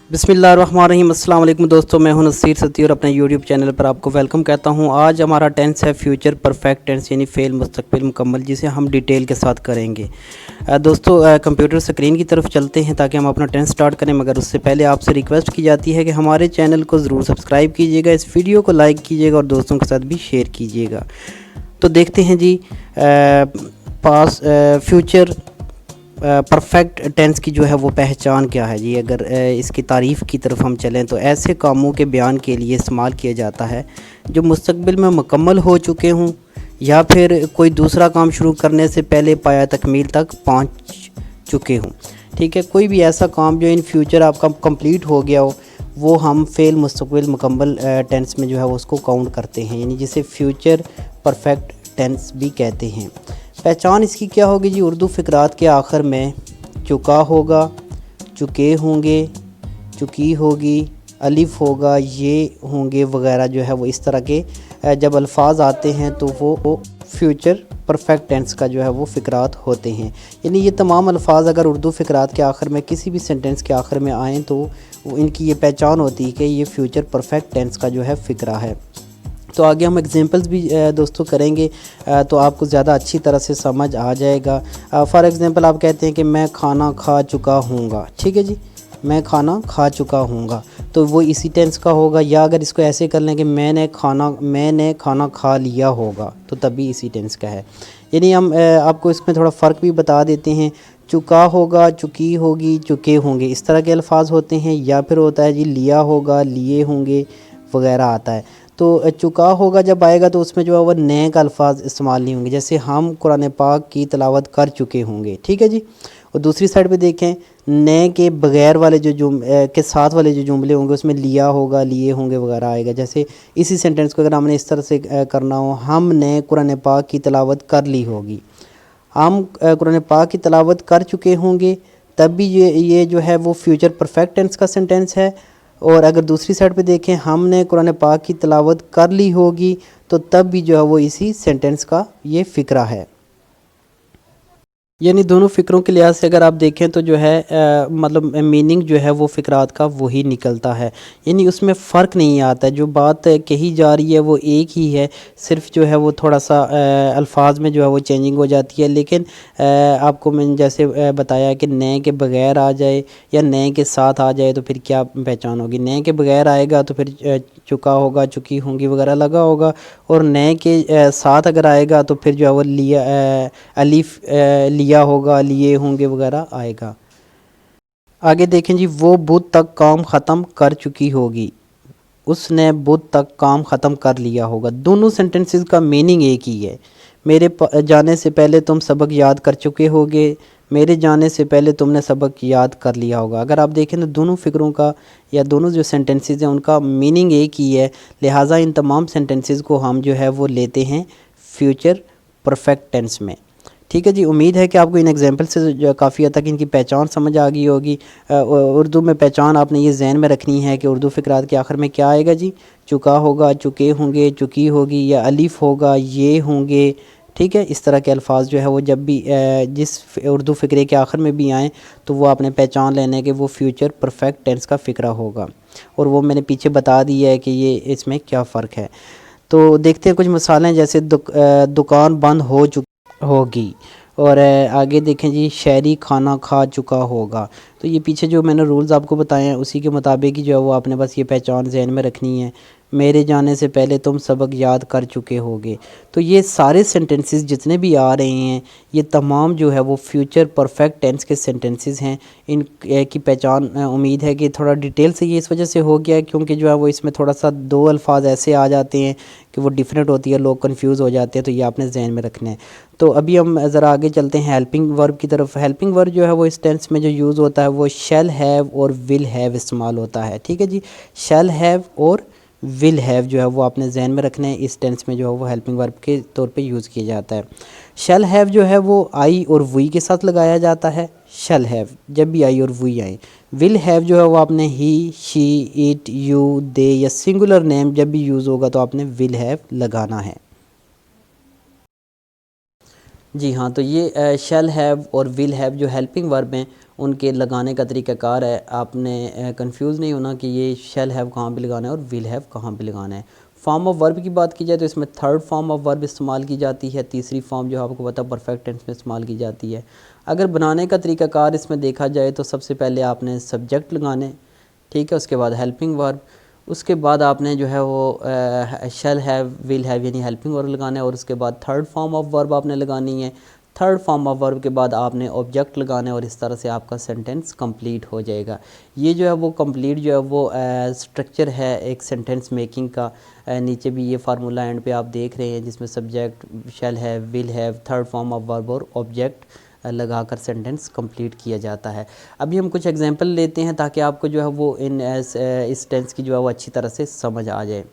बिस्मिल्लाहिर्रहमानिर्रहीम। अस्सलाम वालेकुम दोस्तों, मैं हूं नसीर सती और अपने यूट्यूब चैनल पर आपको वेलकम कहता हूं। आज हमारा टेंस है फ्यूचर परफेक्ट टेंस यानी फ़ेल मुस्तक़बिल मुकम्मल, जिसे हम डिटेल के साथ करेंगे। दोस्तों कंप्यूटर स्क्रीन की तरफ चलते हैं ताकि हम अपना टेंस स्टार्ट करें, मगर उससे पहले आपसे रिक्वेस्ट की जाती है कि हमारे चैनल को ज़रूर सब्सक्राइब कीजिएगा, इस वीडियो को लाइक कीजिएगा और दोस्तों के साथ भी शेयर कीजिएगा। तो देखते हैं जी पास फ्यूचर परफेक्ट टेंस की जो है वो पहचान क्या है जी। अगर इसकी तारीफ़ की तरफ हम चलें तो ऐसे कामों के बयान के लिए इस्तेमाल किया जाता है जो मुस्तकबिल में मुकम्मल हो चुके हों या फिर कोई दूसरा काम शुरू करने से पहले पाया तकमील तक पहुंच चुके हों। ठीक है, कोई भी ऐसा काम जो इन फ्यूचर आपका कंप्लीट हो गया हो वो हम फ़ेल मुस्तकबिल मुकम्मल टेंस में जो है वो उसको काउंट करते हैं, यानी जिसे फ्यूचर परफेक्ट टेंस भी कहते हैं। पहचान इसकी क्या होगी जी? उर्दू फ़िक़रात के आखिर में चुका होगा, चुके होंगे, चुकी होगी, अलिफ होगा, ये होंगे वगैरह जो है वो इस तरह के जब अल्फाज आते हैं तो वो फ्यूचर परफेक्ट टेंस का जो है वो फ़िक़रात होते हैं। यानी ये तमाम अल्फाज अगर उर्दू फ़िक़रात के आखिर में किसी भी सेंटेंस के आखिर में आएँ तो इनकी ये पहचान होती है कि ये फ्यूचर परफेक्ट टेंस का जो है फ़िक़रा है। तो आगे हम एग्जांपल्स भी दोस्तों करेंगे तो आपको ज़्यादा अच्छी तरह से समझ आ जाएगा। फॉर एग्ज़ाम्पल आप कहते हैं कि मैं खाना खा चुका हूँगा। ठीक है जी, मैं खाना खा चुका हूँगा, तो वो इसी टेंस का होगा। या अगर इसको ऐसे कर लें कि मैंने खाना खा लिया होगा, तो तभी इसी टेंस का है। यानी हम आपको इसमें थोड़ा फ़र्क भी बता देते हैं। चुका होगा, चुकी होगी, चुके होंगे, इस तरह के अल्फाज होते हैं। या फिर होता है जी लिया होगा, लिए होंगे वगैरह आता है। तो चुका होगा जब आएगा तो उसमें जो है वह नए का अल्फाज इस्तेमाल नहीं होंगे, जैसे हम कुरान पाक की तिलावत कर चुके होंगे। ठीक है जी। और दूसरी साइड पे देखें, नए के बगैर वाले जो के साथ वाले जो जुमले होंगे उसमें लिया होगा, लिए होंगे वगैरह आएगा। जैसे इसी सेंटेंस को अगर हमने इस तरह से करना हो, हमने कुरान पाक की तिलावत कर ली होगी, हम कुरान पाक की तिलावत कर चुके होंगे, तब भी ये जो है वो फ्यूचर परफेक्ट टेंस का सेंटेंस है। और अगर दूसरी साइड पे देखें, हमने कुरान पाक की तिलावत कर ली होगी, तो तब भी जो है वो इसी सेंटेंस का ये फ़िक्रा है। यानी दोनों फ़िक्रों के लिहाज से अगर आप देखें तो जो है मतलब मीनिंग जो है वो फ़िक्रात का वही निकलता है, यानी उसमें फ़र्क नहीं आता है। जो बात कही जा रही है वो एक ही है, सिर्फ जो है वो थोड़ा सा अल्फाज में जो है वो चेंजिंग हो जाती है। लेकिन आपको मैंने जैसे बताया कि नए के बगैर आ जाए या नए के साथ आ जाए तो फिर क्या पहचान होगी। नए के बगैर आएगा तो फिर चुका होगा, चुकी होंगी वगैरह लगा होगा, और नए के साथ अगर आएगा तो फिर जो है वो लिया अलिफ लिया होगा, लिए होंगे वगैरह आएगा। आगे देखें जी, वो बुध तक काम ख़त्म कर चुकी होगी, उसने बुध तक काम ख़त्म कर लिया होगा। दोनों सेंटेंसेस का मीनिंग एक ही है। मेरे जाने से पहले तुम सबक याद कर चुके होगे, मेरे जाने से पहले तुमने सबक याद कर लिया होगा। अगर आप देखें तो दोनों फ़िक्रों का या दोनों जो सेंटेंसेस हैं उनका मीनिंग एक ही है, लिहाजा इन तमाम सेंटेंसेस को हम जो है वो लेते हैं फ्यूचर परफेक्ट टेंस में। ठीक है जी, उम्मीद है कि आपको इन एग्जांपल से जो काफ़ी हद तक इनकी पहचान समझ आ गई होगी। उर्दू में पहचान आपने ये ज़हन में रखनी है कि उर्दू फ़िक़रात के आखिर में क्या आएगा जी? चुका होगा, चुके होंगे, चुकी होगी, या अलिफ होगा, ये होंगे। ठीक है, इस तरह के अल्फाज जो है वो जब भी जिस उर्दू फ़िक्रे के आखिर में भी आएँ तो वो आपने पहचान लेने के वो फ्यूचर परफेक्ट टेंस का फ़िक्रा होगा। और वो मैंने पीछे बता दिया है कि ये इसमें क्या फ़र्क है। तो देखते हैं कुछ मिसालें, जैसे दुकान बंद हो चुकी होगी, और आगे देखें जी, शहरी खाना खा चुका होगा। तो ये पीछे जो मैंने रूल्स आपको बताए हैं उसी के मुताबिक ही जो है वो आपने बस ये पहचान ज़हन में रखनी है। मेरे जाने से पहले तुम सबक याद कर चुके होगे। तो ये सारे सेंटेंसेस जितने भी आ रहे हैं ये तमाम जो है वो फ्यूचर परफेक्ट टेंस के सेंटेंसेस हैं। इन की पहचान उम्मीद है कि थोड़ा डिटेल से ये इस वजह से हो गया है क्योंकि जो है वो इसमें थोड़ा सा दो अल्फाज ऐसे आ जाते हैं कि वो डिफरेंट होती है, लोग कंफ्यूज हो जाते हैं, तो ये आपने जहन में रखना है। तो अभी हम ज़रा आगे चलते हैं हेल्पिंग वर्ब की तरफ। हेल्पिंग वर्ब जो है वो इस टेंस में जो यूज़ होता है वो शैल हैव और विल हैव इस्तेमाल होता है। ठीक है जी, शैल हैव और विल हैव जो है वो आपने जहन में रखना है। इस टेंस में जो है वो हेल्पिंग वर्ब के तौर पे यूज़ किया जाता है। शैल हैव जो है वो आई और वी के साथ लगाया जाता है, शैल हैव जब भी आई और वी आए। विल हैव जो है वो आपने ही, शी, इट, यू, दे या सिंगुलर नेम जब भी यूज़ होगा तो आपने विल हैव लगाना है। जी हाँ, तो ये शैल हैव और विल हैव जो हेल्पिंग वर्ब हैं उनके लगाने का तरीक़ाकार है। आपने कंफ्यूज नहीं होना कि ये शैल हैव कहाँ पे लगाना है और विल हैव कहाँ पे लगाना है। फॉर्म ऑफ वर्ब की बात की जाए तो इसमें थर्ड फॉर्म ऑफ वर्ब इस्तेमाल की जाती है। तीसरी फॉर्म जो आपको पता परफेक्ट टेंस में इस्तेमाल की जाती है। अगर बनाने का तरीक़ाकार इसमें देखा जाए तो सबसे पहले आपने सब्जेक्ट लगाने, ठीक है, उसके बाद हेल्पिंग वर्ब, उसके बाद आपने जो है वो शैल हैव विल हैव यानी हेल्पिंग वर्ब लगाना है और उसके बाद थर्ड फॉर्म ऑफ वर्ब आपने लगानी है। थर्ड फॉर्म ऑफ वर्ब के बाद आपने ऑब्जेक्ट लगाना है और इस तरह से आपका सेंटेंस कंप्लीट हो जाएगा। ये जो है वो कंप्लीट जो है वो स्ट्रक्चर है एक सेंटेंस मेकिंग का। नीचे भी ये फार्मूला एंड पे आप देख रहे हैं जिसमें subject, shall have, will have, third form of verb और ऑब्जेक्ट लगाकर सेंटेंस कंप्लीट किया जाता है। अभी हम कुछ एग्जांपल लेते हैं ताकि आपको जो है वो इस टेंस की जो है वो अच्छी तरह से समझ आ जाए।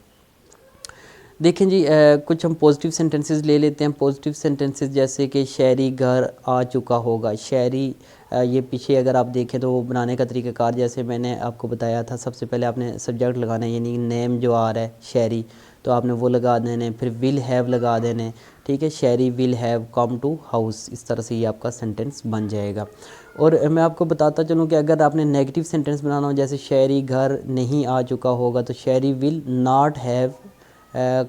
देखें जी, कुछ हम पॉजिटिव सेंटेंसेस ले लेते हैं। पॉजिटिव सेंटेंसेस जैसे कि शहरी घर आ चुका होगा। शहरी ये पीछे अगर आप देखें तो वो बनाने का तरीक़ाकार जैसे मैंने आपको बताया था, सबसे पहले आपने सब्जेक्ट लगाना है यानी नेम जो आ रहा है शहरी, तो आपने वो लगा देने, फिर विल हैव लगा देने, ठीक है, Sherry will have come to house. इस तरह से ये आपका सेंटेंस बन जाएगा। और मैं आपको बताता चलूँ कि अगर आपने नेगेटिव सेंटेंस बनाना हो जैसे शहरी घर नहीं आ चुका होगा तो Sherry will not have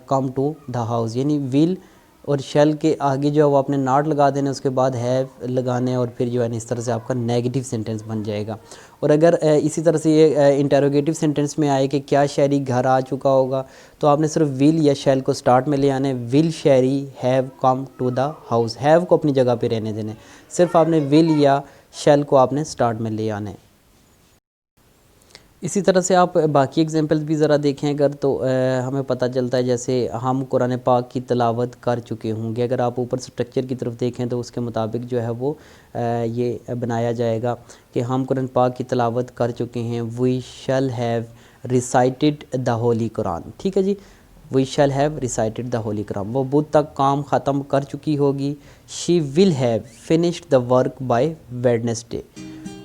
come to the house, यानी विल और शैल के आगे जो है वो आपने नॉट लगा देना, उसके बाद हैव लगाने और फिर जो है इस तरह से आपका नेगेटिव सेंटेंस बन जाएगा। और अगर इसी तरह से ये इंटरोगेटिव सेंटेंस में आए कि क्या शहरी घर आ चुका होगा तो आपने सिर्फ विल या शैल को स्टार्ट में ले आने। Will Sherry have come to the house, have को अपनी जगह पे रहने देने, सिर्फ आपने विल या शैल को आपने स्टार्ट में ले आने। इसी तरह से आप बाकी एग्जांपल्स भी ज़रा देखें अगर तो हमें पता चलता है जैसे हम कुरान पाक की तिलावत कर चुके होंगे। अगर आप ऊपर स्ट्रक्चर की तरफ देखें तो उसके मुताबिक जो है वो ये बनाया जाएगा कि हम कुरान पाक की तिलावत कर चुके हैं। We shall have recited the holy Quran, ठीक है जी, we shall have recited the holy Quran. वो बुध तक काम ख़त्म कर चुकी होगी। She will have finished the work by Wednesday.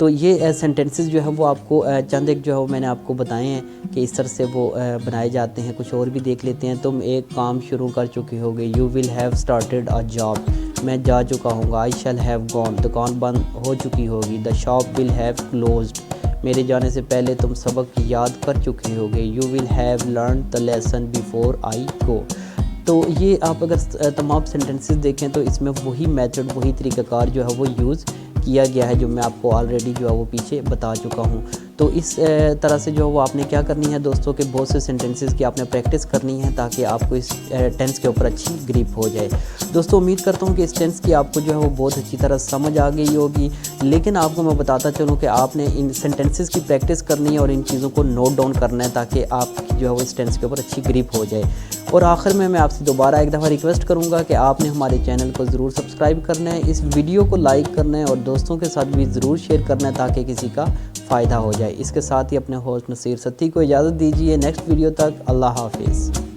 तो ये सेंटेंसेस जो है वो आपको चंद एक जो है वो मैंने आपको बताए हैं कि इस तरह से वो बनाए जाते हैं। कुछ और भी देख लेते हैं। तुम एक काम शुरू कर चुके होगे। You will have started a job, मैं जा चुका हूँ। आई शैल हैव गॉन, दुकान बंद हो चुकी होगी। The shop will have closed, मेरे जाने से पहले तुम सबक याद कर चुके होगे। You will have learn the lesson before I go. तो ये आप अगर तमाम सेंटेंसेस देखें तो इसमें वही मेथड, वही तरीक़ाकार जो है वो यूज़ किया गया है जो मैं आपको ऑलरेडी जो है वो पीछे बता चुका हूँ। तो इस तरह से जो है वो आपने क्या करनी है दोस्तों के बहुत से सेंटेंसेस की आपने प्रैक्टिस करनी है ताकि आपको इस टेंस के ऊपर अच्छी ग्रिप हो जाए। दोस्तों उम्मीद करता हूँ कि इस टेंस की आपको जो है वो बहुत अच्छी तरह समझ आ गई होगी। लेकिन आपको मैं बताता चलूँ कि आपने इन सेंटेंसेस की प्रैक्टिस करनी है और इन चीज़ों को नोट डाउन करना है ताकि आपकी जो है वो इस टेंस के ऊपर अच्छी ग्रिप हो जाए। और आखिर में मैं आपसे दोबारा एक दफ़ा रिक्वेस्ट करूँगा कि आपने हमारे चैनल को ज़रूर सब्सक्राइब करना है, इस वीडियो को लाइक करना है और दोस्तों के साथ भी ज़रूर शेयर करना है ताकि किसी का फ़ायदा हो जाए। इसके साथ ही अपने होस्ट नसीर सत्ती को इजाज़त दीजिए। नेक्स्ट वीडियो तक अल्लाह हाफिज़।